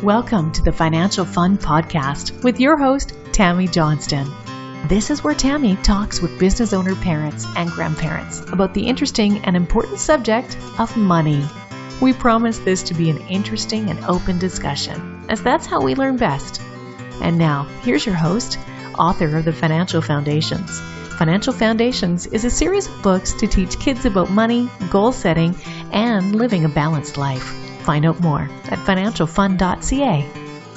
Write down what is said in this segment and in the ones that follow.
Welcome to the Financial Fun Podcast with your host, Tammy Johnston. This is where Tammy talks with business owner parents and grandparents about the interesting and important subject of money. We promise this to be an interesting and open discussion, as that's how we learn best. And now, here's your host, author of the Financial Foundations. Financial Foundations is a series of books to teach kids about money, goal setting, and living a balanced life. Find out more at financialfun.ca.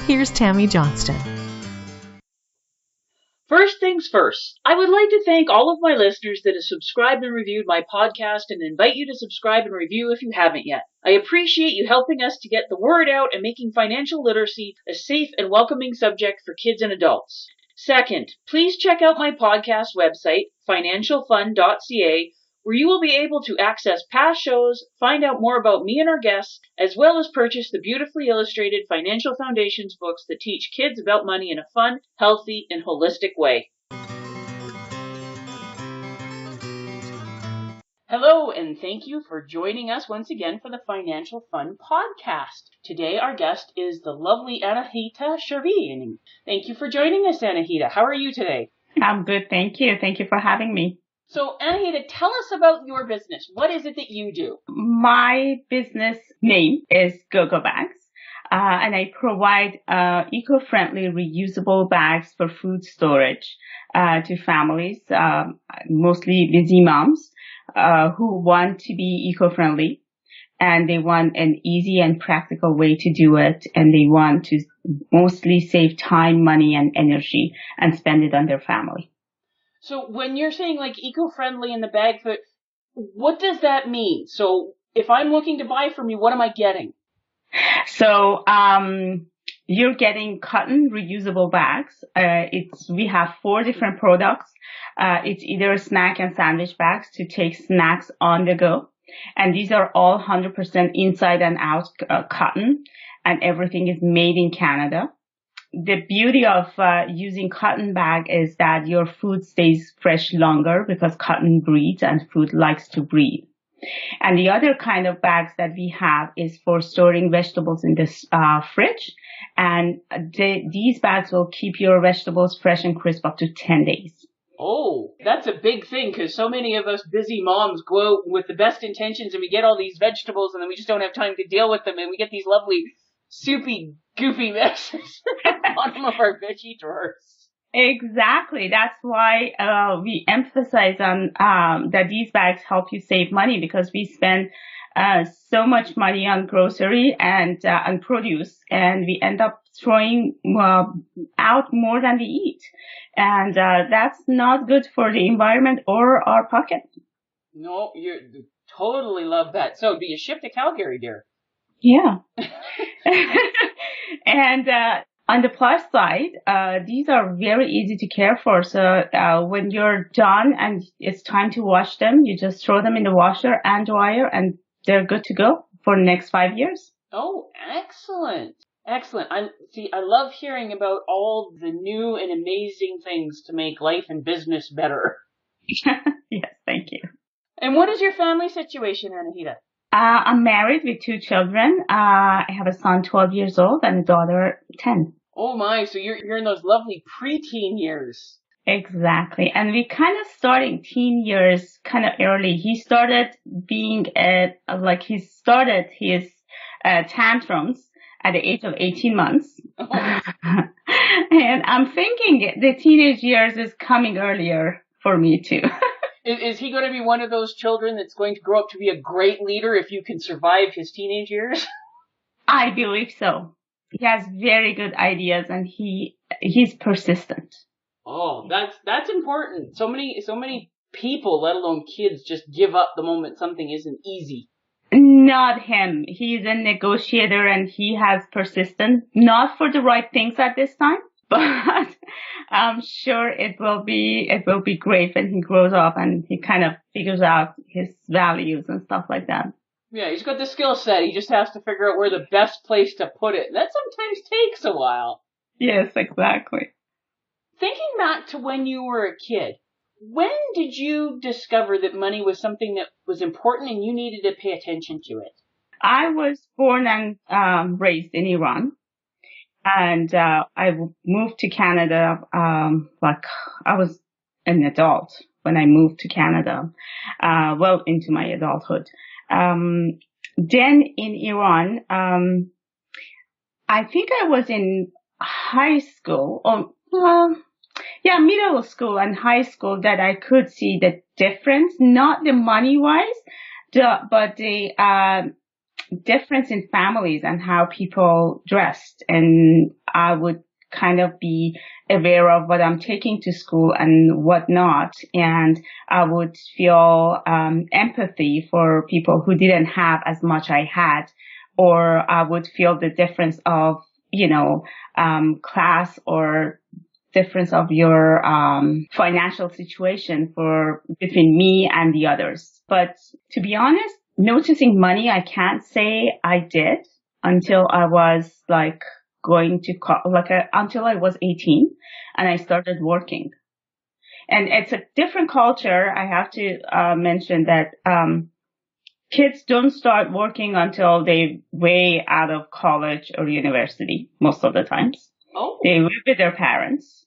Here's Tammy Johnston. First things first, I would like to thank all of my listeners that have subscribed and reviewed my podcast and invite you to subscribe and review if you haven't yet. I appreciate you helping us to get the word out and making financial literacy a safe and welcoming subject for kids and adults. Second, please check out my podcast website, financialfun.ca, where you will be able to access past shows, find out more about me and our guests, as well as purchase the beautifully illustrated Financial Foundations books that teach kids about money in a fun, healthy, and holistic way. Hello, and thank you for joining us once again for the Financial Fun Podcast. Today, our guest is the lovely Anahita Shahrvini. Thank you for joining us, Anahita. How are you today? I'm good, thank you. Thank you for having me. So, Anahita, tell us about your business. What is it that you do? My business name is Gogo Bags, and I provide eco-friendly, reusable bags for food storage to families, mostly busy moms, who want to be eco-friendly, and they want an easy and practical way to do it, and they want to mostly save time, money, and energy and spend it on their family. So when you're saying like eco-friendly in the bag, what does that mean? So if I'm looking to buy from you, what am I getting? So you're getting cotton reusable bags. We have 4 different products. It's either snack and sandwich bags to take snacks on the go. And these are all 100% inside and out cotton, and everything is made in Canada. The beauty of using cotton bag is that your food stays fresh longer because cotton breathes and food likes to breathe. And the other kind of bags that we have is for storing vegetables in the fridge. And these bags will keep your vegetables fresh and crisp up to 10 days. Oh, that's a big thing because so many of us busy moms go out with the best intentions and we get all these vegetables and then we just don't have time to deal with them and we get these lovely soupy, goofy messes at the bottom of our veggie drawers. Exactly. That's why we emphasize on that these bags help you save money, because we spend so much money on grocery and on produce, and we end up throwing out more than we eat. And that's not good for the environment or our pocket. No, you totally love that. So do you ship to Calgary, dear? Yeah. And on the plus side, these are very easy to care for. So when you're done and it's time to wash them, you just throw them in the washer and dryer and they're good to go for the next 5 years. Oh, excellent. Excellent. I love hearing about all the new and amazing things to make life and business better. Yes, thank you. And what is your family situation, Anahita? I'm married with 2 children. I have a son 12 years old and a daughter 10. Oh my, so you're in those lovely preteen years. Exactly. And we kind of started teen years kind of early. He started his tantrums at the age of 18 months. Oh. And I'm thinking the teenage years is coming earlier for me too. Is he going to be one of those children that's going to grow up to be a great leader if you can survive his teenage years? I believe so. He has very good ideas and he's persistent. Oh, that's important. So many people, let alone kids, just give up the moment something isn't easy. Not him. He's a negotiator and he has persistence, not for the right things at this time, but I'm sure it will be great when he grows up and he kind of figures out his values and stuff like that. Yeah, he's got the skill set. He just has to figure out where the best place to put it. That sometimes takes a while. Yes, exactly. Thinking back to when you were a kid, when did you discover that money was something that was important and you needed to pay attention to it? I was born and raised in Iran. And I moved to Canada, like I was an adult when I moved to Canada, well into my adulthood. Then in Iran, I think I was in high school, or middle school and high school, that I could see the difference, not the money wise, but the difference in families and how people dressed. And I would kind of be aware of what I'm taking to school and what not. And I would feel empathy for people who didn't have as much I had, or I would feel the difference of, class, or difference of your financial situation between me and the others. But to be honest, noticing money, I can't say I did until I was until I was 18 and I started working. And it's a different culture. I have to mention that kids don't start working until they way out of college or university most of the times. Oh. They live with their parents,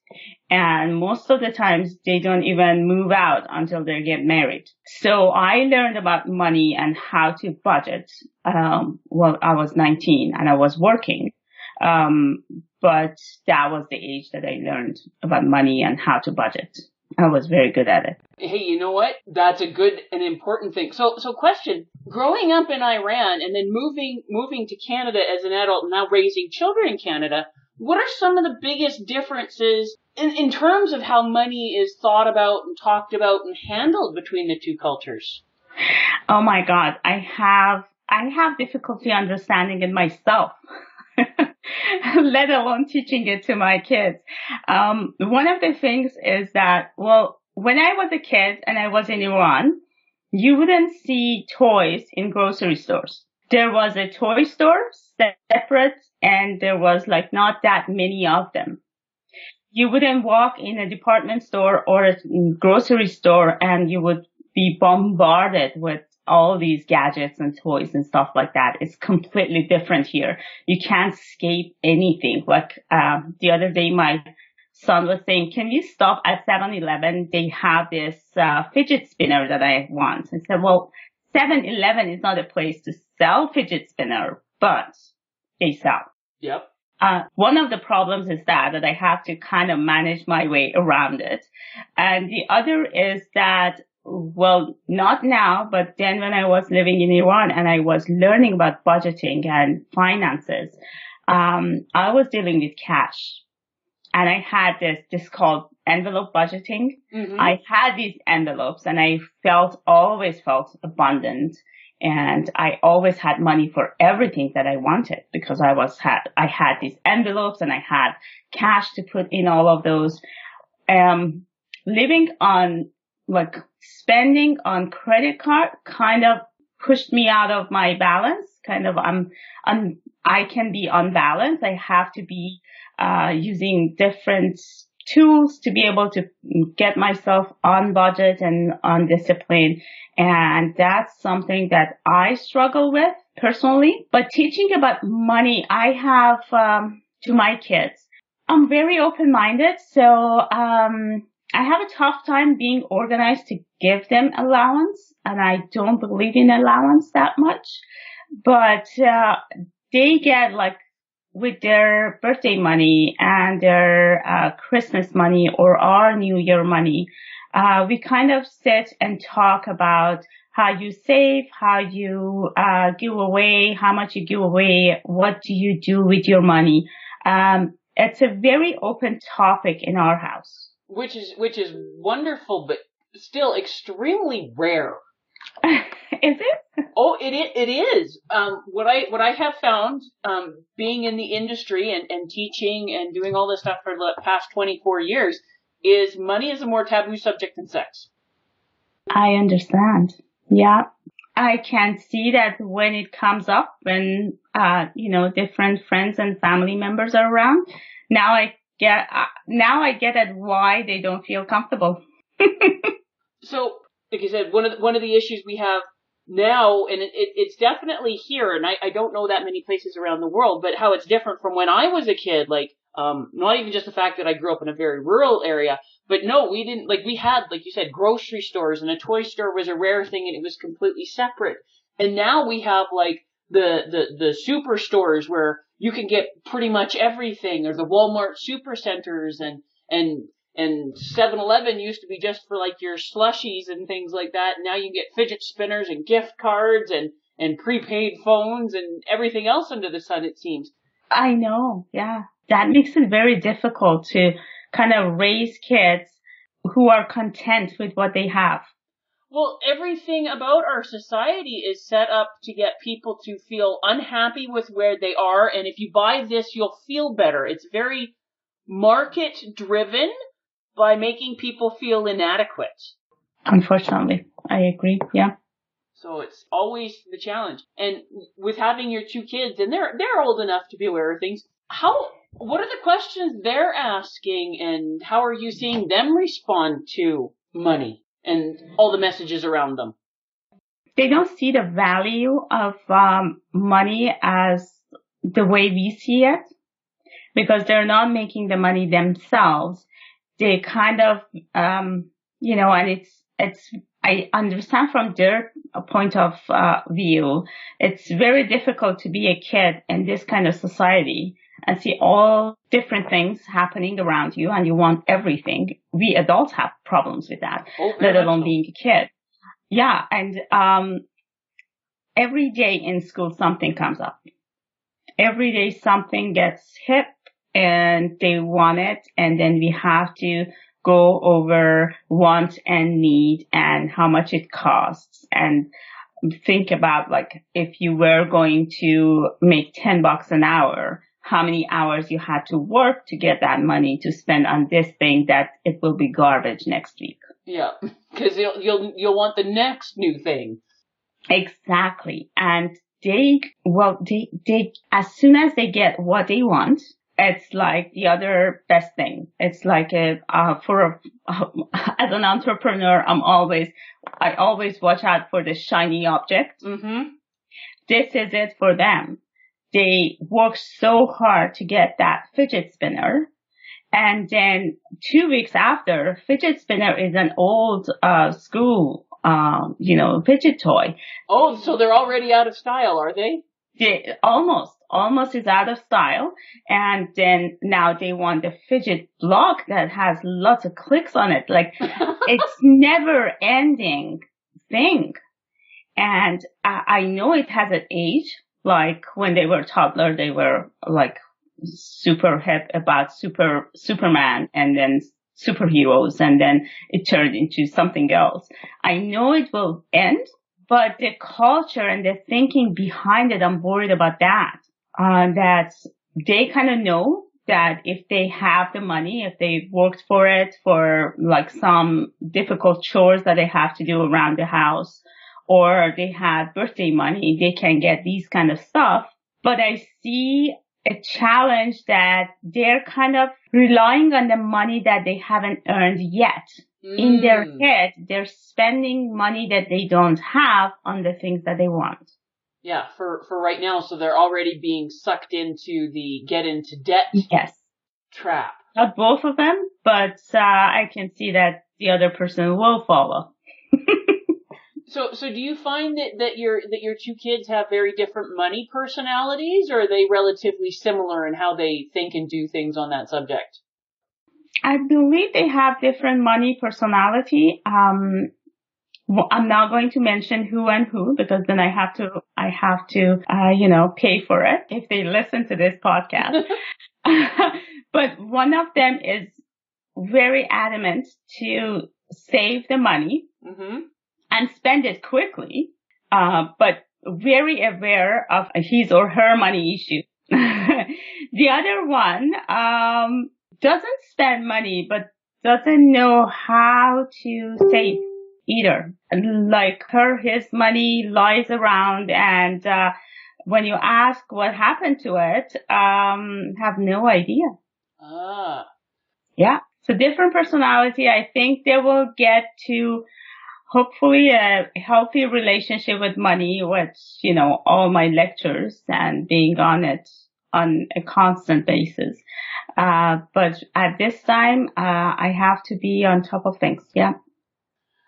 and most of the times they don't even move out until they get married. So I learned about money and how to budget. I was 19 and I was working. But that was the age that I learned about money and how to budget. I was very good at it. Hey, you know what? That's a good and important thing. So question, growing up in Iran and then moving to Canada as an adult and now raising children in Canada, what are some of the biggest differences in terms of how money is thought about and talked about and handled between the two cultures? Oh my God, I have difficulty understanding it myself, let alone teaching it to my kids. One of the things is that, when I was a kid and I was in Iran, you wouldn't see toys in grocery stores. There was a toy store separate, and there was not that many of them. You wouldn't walk in a department store or a grocery store and you would be bombarded with all these gadgets and toys and stuff like that. It's completely different here. You can't escape anything. The other day, my son was saying, can you stop at 7-Eleven? They have this fidget spinner that I want. I said, 7-Eleven is not a place to sell fidget spinner, but they sell. Yep. One of the problems is that I have to kind of manage my way around it. And the other is that, not now, but then when I was living in Iran and I was learning about budgeting and finances, I was dealing with cash. And I had this called envelope budgeting. Mm-hmm. I had these envelopes and I always felt abundant. And I always had money for everything that I wanted because I had these envelopes and I had cash to put in all of those. Living on spending on credit card kind of pushed me out of my balance. I can be unbalanced. I have to be using different tools to be able to get myself on budget and on discipline. And that's something that I struggle with personally. But teaching about money, I have to my kids. I'm very open-minded, so I have a tough time being organized to give them allowance, and I don't believe in allowance that much. But they get with their birthday money and their Christmas money or our New Year money, we kind of sit and talk about how you save, how you give away, how much you give away, what do you do with your money. It's a very open topic in our house. Which is wonderful, but still extremely rare. Is it? Oh, it is. What I have found, being in the industry and teaching and doing all this stuff for the past 24 years, is money is a more taboo subject than sex. I understand. Yeah. I can see that when it comes up, when, different friends and family members are around. Now I get at why they don't feel comfortable. So, like you said, one of the issues we have now, and it's definitely here, and I don't know that many places around the world, but how it's different from when I was a kid, like, not even just the fact that I grew up in a very rural area, but no, we didn't, like, we had, like you said, grocery stores, and a toy store was a rare thing, and it was completely separate. And now we have, like, the superstores where you can get pretty much everything, or the Walmart supercenters, and 7-Eleven used to be just for like your slushies and things like that. Now you get fidget spinners and gift cards and prepaid phones and everything else under the sun, it seems. I know, yeah. That makes it very difficult to kind of raise kids who are content with what they have. Well, everything about our society is set up to get people to feel unhappy with where they are, and if you buy this, you'll feel better. It's very market-driven by making people feel inadequate. Unfortunately, I agree, yeah. So it's always the challenge. And with having your two kids, and they're old enough to be aware of things, what are the questions they're asking, and how are you seeing them respond to money and all the messages around them? They don't see the value of money as the way we see it, because they're not making the money themselves. They kind of, and I understand from their point of view, it's very difficult to be a kid in this kind of society and see all different things happening around you, and you want everything. We adults have problems with that, let alone being a kid. Yeah, and every day in school something comes up. Every day something gets hip and they want it, and then we have to go over want and need and how much it costs, and think about, like, if you were going to make $10 an hour, how many hours you had to work to get that money to spend on this thing that it will be garbage next week. Yeah, because you'll want the next new thing. Exactly. And they as soon as they get what they want, it's like the other best thing. It's like as an entrepreneur, I always watch out for the shiny object. Mm-hmm. This is it for them. They work so hard to get that fidget spinner. And then 2 weeks after, fidget spinner is an old school, fidget toy. Oh, so they're already out of style, are they? They almost is out of style. And then now they want the fidget block that has lots of clicks on it. Like, it's never ending thing. And I know it has an age. Like, when they were toddler, they were like super hip about Superman and then superheroes, and then it turned into something else. I know it will end, but the culture and the thinking behind it, I'm worried about that. That they kind of know that if they have the money, if they worked for it, for like some difficult chores that they have to do around the house, or they had birthday money, they can get these kind of stuff. But I see a challenge that they're kind of relying on the money that they haven't earned yet. In their head, they're spending money that they don't have on the things that they want. Yeah, for right now, so they're already being sucked into the get into debt trap. Not both of them, but I can see that the other person will follow. So do you find that your two kids have very different money personalities, or are they relatively similar in how they think and do things on that subject? I believe they have different money personality. I'm not going to mention who and who, because then I have to pay for it if they listen to this podcast. But one of them is very adamant to save the money. Mm-hmm. And spend it quickly, but very aware of his or her money issue. The other one doesn't spend money, but doesn't know how to save either. Like his money lies around, and when you ask what happened to it, have no idea. Yeah. So different personality. I think they will get to hopefully a healthy relationship with money, which, all my lectures and being on it on a constant basis. But at this time, I have to be on top of things. Yeah.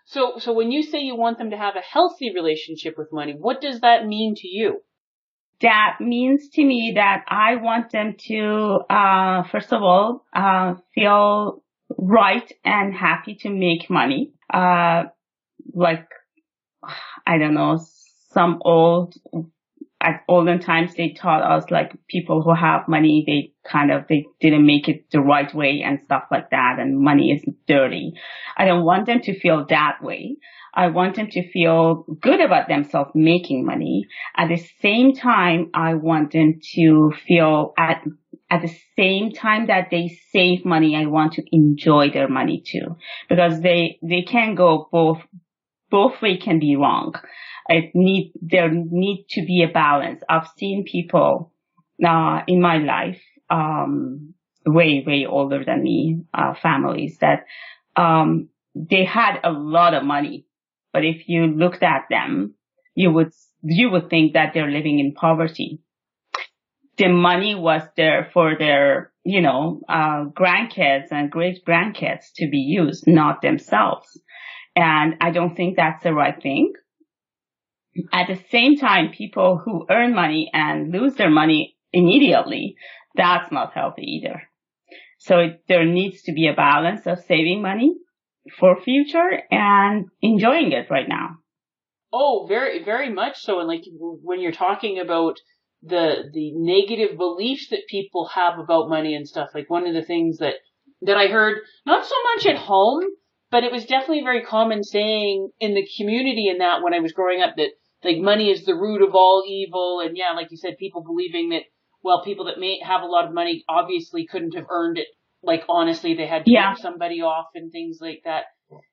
So when you say you want them to have a healthy relationship with money, what does that mean to you? That means to me that I want them to, first of all, feel right and happy to make money. Like, I don't know, at olden times, they taught us like people who have money, they didn't make it the right way and stuff like that. And money is dirty. I don't want them to feel that way. I want them to feel good about themselves making money. At the same time, I want them to feel at the same time that they save money, I want to enjoy their money too, because they can go both way can be wrong. There need to be a balance. I've seen people, in my life, way older than me, families that, they had a lot of money. But if you looked at them, you would think that they're living in poverty. The money was there for their, grandkids and great grandkids to be used, not themselves. And I don't think that's the right thing. At the same time, people who earn money and lose their money immediately, that's not healthy either. So there needs to be a balance of saving money for future and enjoying it right now. Oh, very, very much so. And like when you're talking about the negative beliefs that people have about money and stuff, like one of the things that I heard, not so much at home, but it was definitely a very common saying in the community and that when I was growing up, that like money is the root of all evil. And yeah, like you said, people believing that, well, people that may have a lot of money obviously couldn't have earned it. Like honestly, they had to pay somebody off and things like that.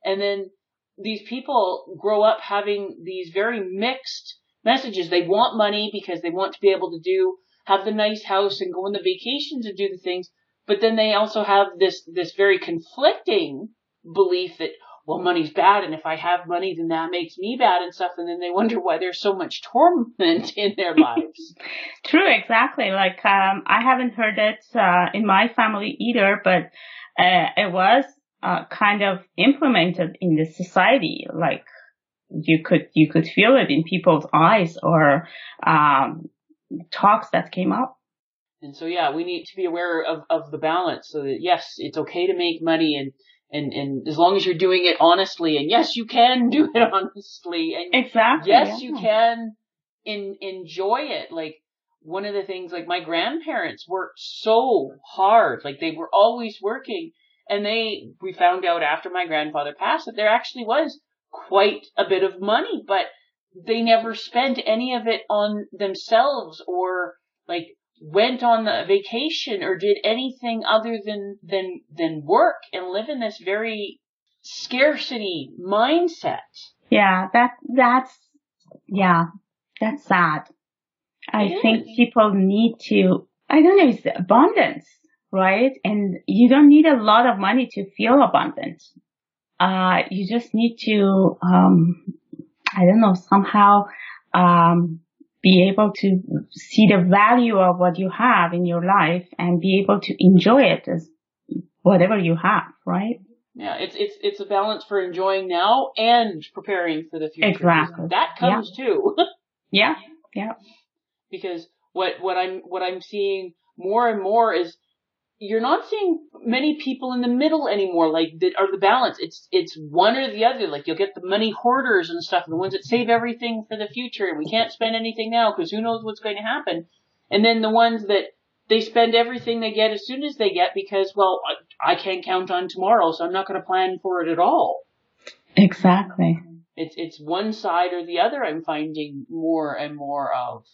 And then these people grow up having these very mixed messages. They want money because they want to be able to have the nice house and go on the vacations and do the things. But then they also have this very conflicting belief that, well, money's bad, and if I have money, then that makes me bad and stuff. And then they wonder why there's so much torment in their lives. True, exactly. Like, I haven't heard it in my family either, but it was kind of implemented in the society. Like, you could feel it in people's eyes or talks that came up. And so, yeah, we need to be aware of the balance so that, yes, it's okay to make money and as long as you're doing it honestly, and yes, you can do it honestly, and exactly, yes, you can enjoy it. Like one of the things, like my grandparents worked so hard, like they were always working, and we found out after my grandfather passed that there actually was quite a bit of money, but they never spent any of it on themselves or like went on a vacation or did anything other than work and live in this very scarcity mindset. Yeah, that's sad. I think people need to, I don't know, it's abundance, right? And you don't need a lot of money to feel abundant. You just need to, I don't know, somehow, be able to see the value of what you have in your life and be able to enjoy it as whatever you have, right? Yeah, it's a balance for enjoying now and preparing for the future. Exactly. That comes too. Yeah. Because what I'm seeing more and more is you're not seeing many people in the middle anymore, like that are the balance. It's one or the other. Like you'll get the money hoarders and stuff, the ones that save everything for the future and we can't spend anything now because who knows what's going to happen. And then the ones that they spend everything they get as soon as they get because, well, I can't count on tomorrow, so I'm not going to plan for it at all. Exactly. It's one side or the other I'm finding more and more of.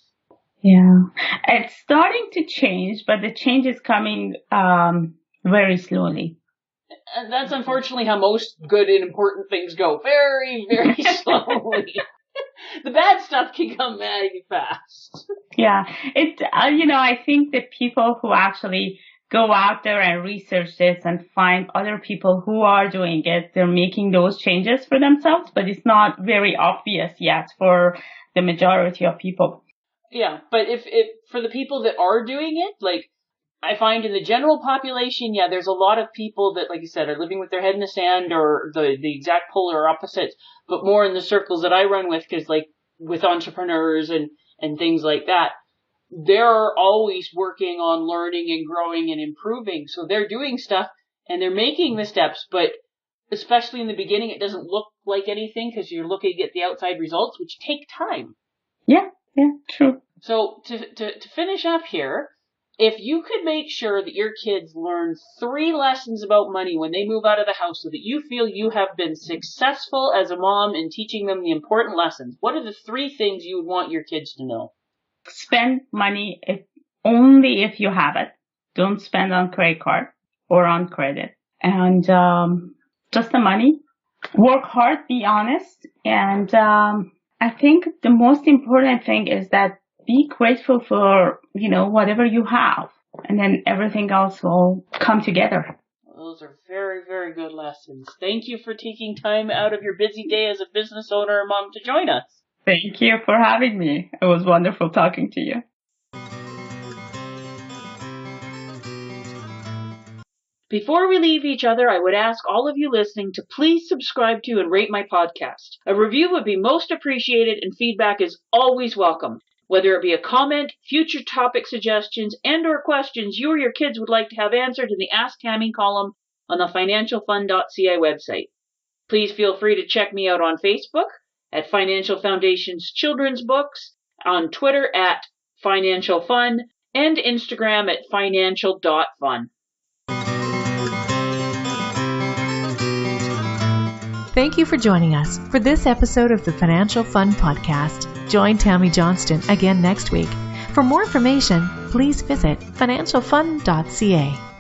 Yeah, it's starting to change, but the change is coming very slowly. And that's unfortunately how most good and important things go. Very, very slowly. The bad stuff can come mighty fast. Yeah, I think that people who actually go out there and research this and find other people who are doing it. They're making those changes for themselves, but it's not very obvious yet for the majority of people. Yeah, but if for the people that are doing it, like I find in the general population, yeah, there's a lot of people that, like you said, are living with their head in the sand or the exact polar opposites, but more in the circles that I run with, because like with entrepreneurs and things like that, they're always working on learning and growing and improving. So they're doing stuff and they're making the steps, but especially in the beginning, it doesn't look like anything because you're looking at the outside results, which take time. Yeah, true. So to finish up here, if you could make sure that your kids learn 3 lessons about money when they move out of the house so that you feel you have been successful as a mom in teaching them the important lessons, what are the 3 things you would want your kids to know? Spend money only if you have it. Don't spend on credit card or on credit. And just the money. Work hard, be honest. And I think the most important thing is that be grateful for, whatever you have. And then everything else will come together. Those are very, very good lessons. Thank you for taking time out of your busy day as a business owner and mom to join us. Thank you for having me. It was wonderful talking to you. Before we leave each other, I would ask all of you listening to please subscribe to and rate my podcast. A review would be most appreciated and feedback is always welcome. Whether it be a comment, future topic suggestions, and or questions you or your kids would like to have answered in the Ask Tammy column on the financialfund.ca website. Please feel free to check me out on Facebook at Financial Foundation's Children's Books, on Twitter at Financial Fun, and Instagram at financial.fun. Thank you for joining us for this episode of the Financial Fun Podcast. Join Tammy Johnston again next week. For more information, please visit financialfun.ca.